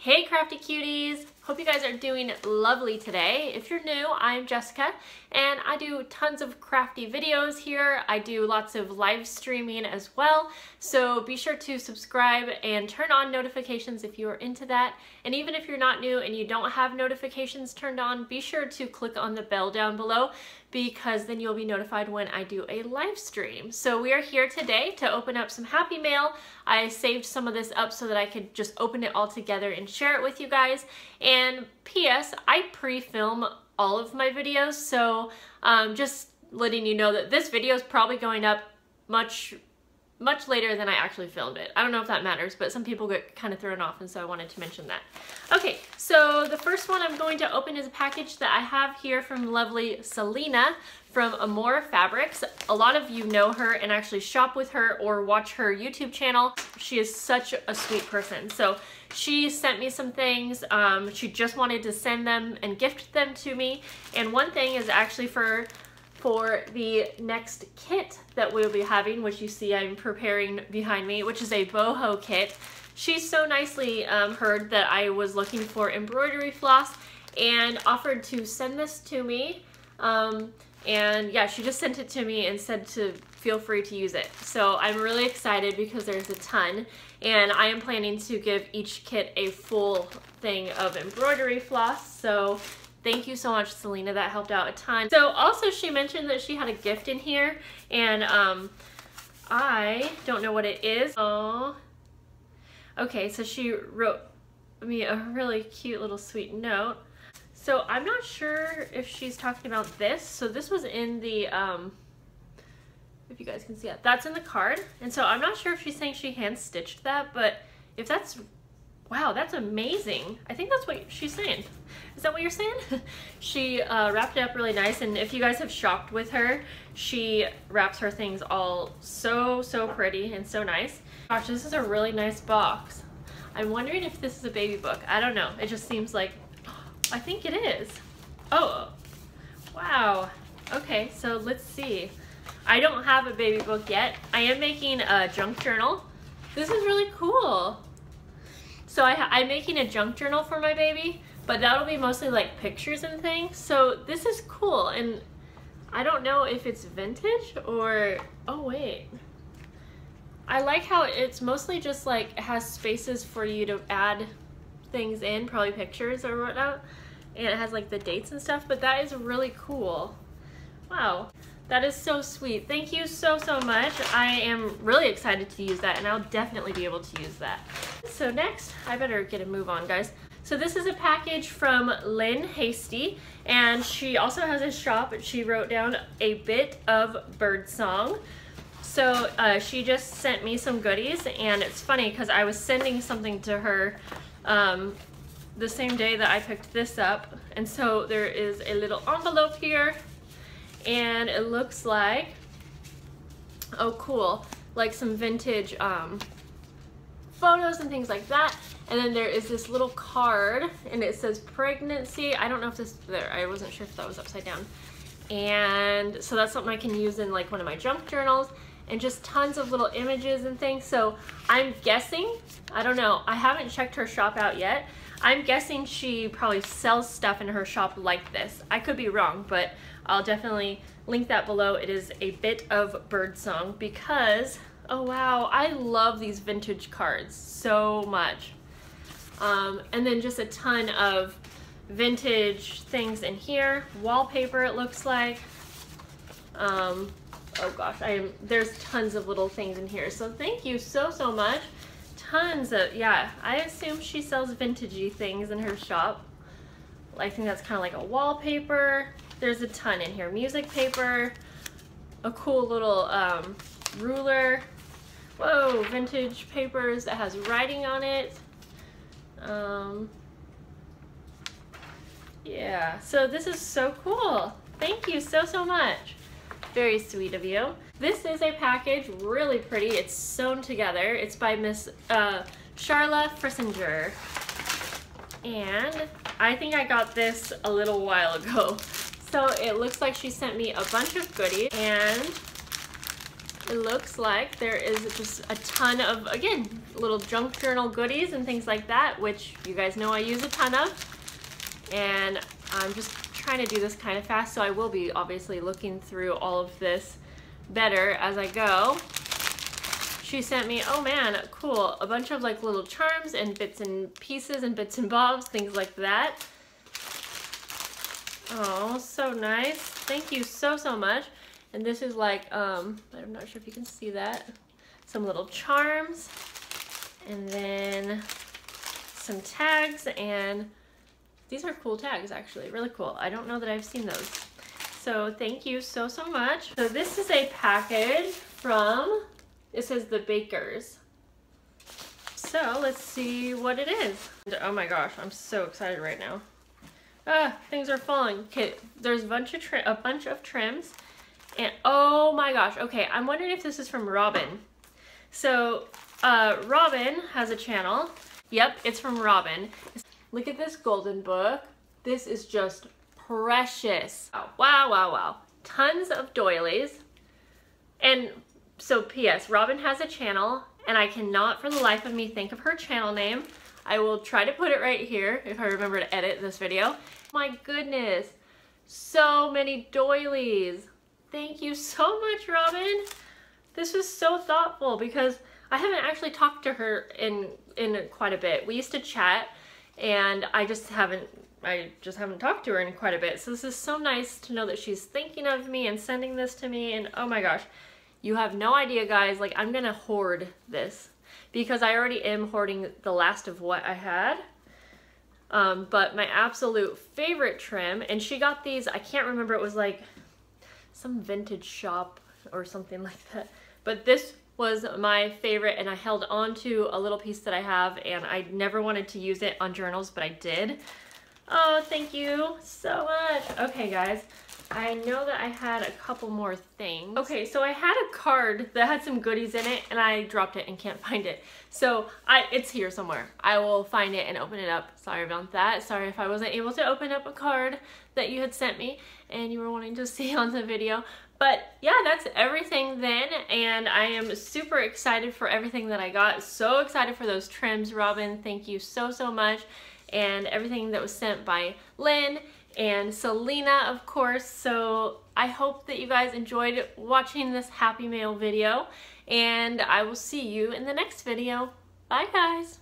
Hey crafty cuties! Hope you guys are doing lovely today. If you're new, I'm Jessica and I do tons of crafty videos here. I do lots of live streaming as well, so be sure to subscribe and turn on notifications if you are into that. And even if you're not new and you don't have notifications turned on, be sure to click on the bell down below because then you'll be notified when I do a live stream. So we are here today to open up some Happy Mail. I saved some of this up so that I could just open it all together and share it with you guys. And P.S. I pre-film all of my videos, so just letting you know that this video is probably going up much later than I actually filmed it. I don't know if that matters, but some people get kind of thrown off, and so I wanted to mention that. Okay, so the first one I'm going to open is a package that I have here from lovely Selena from Amore Fabrics. A lot of you know her and actually shop with her or watch her YouTube channel. She is such a sweet person. So she sent me some things. She just wanted to send them and gift them to me. And one thing is actually for the next kit that we'll be having, which you see I'm preparing behind me, which is a boho kit. She so nicely heard that I was looking for embroidery floss and offered to send this to me. And yeah, she just sent it to me and said to feel free to use it. So I'm really excited because there's a ton, and I am planning to give each kit a full thing of embroidery floss. So thank you so much, Selena. That helped out a ton. So also she mentioned that she had a gift in here, and I don't know what it is. Oh, okay, so she wrote me a really cute little sweet note. So I'm not sure if she's talking about this. So this was in the, if you guys can see it, that's in the card. And so I'm not sure if she's saying she hand stitched that, but if that's, wow, that's amazing. I think that's what she's saying. Is that what you're saying? She wrapped it up really nice, and if you guys have shopped with her, she wraps her things all so pretty and so nice. Gosh, this is a really nice box. I'm wondering if this is a baby book. I don't know. It just seems like, I think it is. Oh, wow. Okay, so let's see. I don't have a baby book yet. I am making a junk journal. This is really cool. So I'm making a junk journal for my baby, but that'll be mostly like pictures and things. So this is cool, and I don't know if it's vintage or, oh wait. I like how it's mostly just like, it has spaces for you to add things in, probably pictures or whatnot, and it has like the dates and stuff, but that is really cool. Wow, that is so sweet. Thank you so much. I am really excited to use that, and I'll definitely be able to use that. So next, I better get a move on, guys. So this is a package from Lynn Hasty, and she also has a shop, and she wrote down a bit of birdsong. So she just sent me some goodies, and it's funny because I was sending something to her the same day that I picked this up, and so there is a little envelope here, and it looks like, oh cool, like some vintage photos and things like that. And then there is this little card, and it says pregnancy. I don't know if this there, I wasn't sure if that was upside down. And so that's something I can use in like one of my junk journals, and just tons of little images and things. So I'm guessing, I don't know, I haven't checked her shop out yet. I'm guessing she probably sells stuff in her shop like this. I could be wrong, but I'll definitely link that below. It is a bit of birdsong because, oh wow, I love these vintage cards so much. And then just a ton of vintage things in here. Wallpaper, it looks like. Oh gosh, there's tons of little things in here. So thank you so much. Tons of, yeah, I assume she sells vintagey things in her shop. I think that's kind of like a wallpaper. There's a ton in here. Music paper, a cool little ruler. Whoa, vintage papers that has writing on it. Yeah, so this is so cool. Thank you so much. Very sweet of you. This is a package, really pretty. It's sewn together. It's by Miss Charla Frissinger. And I think I got this a little while ago. So it looks like she sent me a bunch of goodies, and it looks like there is just a ton of, again, little junk journal goodies and things like that, which you guys know I use a ton of. And I'm just trying to do this kind of fast, so I will be obviously looking through all of this better as I go. She sent me, oh man, cool, a bunch of like little charms and bits and pieces and bits and bobs, things like that. Oh, so nice. Thank you so, so much. And this is like, I'm not sure if you can see that. Some little charms. And then some tags, and these are cool tags actually, really cool. I don't know that I've seen those. So thank you so, so much. So this is a package from, it says The Bakers. So let's see what it is. Oh my gosh, I'm so excited right now. Ah, things are falling. Okay, there's a bunch of trims. And oh my gosh, okay, I'm wondering if this is from Robin. So Robin has a channel. Yep, it's from Robin. Look at this golden book. This is just precious. Oh, wow, wow, wow. Tons of doilies. And so P.S. Robin has a channel, and I cannot for the life of me think of her channel name. I will try to put it right here if I remember to edit this video. My goodness, so many doilies. Thank you so much, Robin. This was so thoughtful because I haven't actually talked to her in quite a bit. We used to chat, and I just haven't talked to her in quite a bit. So this is so nice to know that she's thinking of me and sending this to me. And oh my gosh, you have no idea, guys. Like, I'm gonna hoard this because I already am hoarding the last of what I had. But my absolute favorite trim, and she got these, I can't remember, it was like some vintage shop or something like that. But this was my favorite, and I held on to a little piece that I have, and I never wanted to use it on journals, but I did. Oh, thank you so much. Okay, guys, I know that I had a couple more things. Okay, so I had a card that had some goodies in it, and I dropped it and can't find it. So it's here somewhere. I will find it and open it up. Sorry about that. Sorry if I wasn't able to open up a card that you had sent me and you were wanting to see on the video. But yeah, that's everything then, and I am super excited for everything that I got. So excited for those trims, Robin. Thank you so, so much. And everything that was sent by Lynn and Selena, of course. So I hope that you guys enjoyed watching this Happy Mail video, and I will see you in the next video. Bye, guys.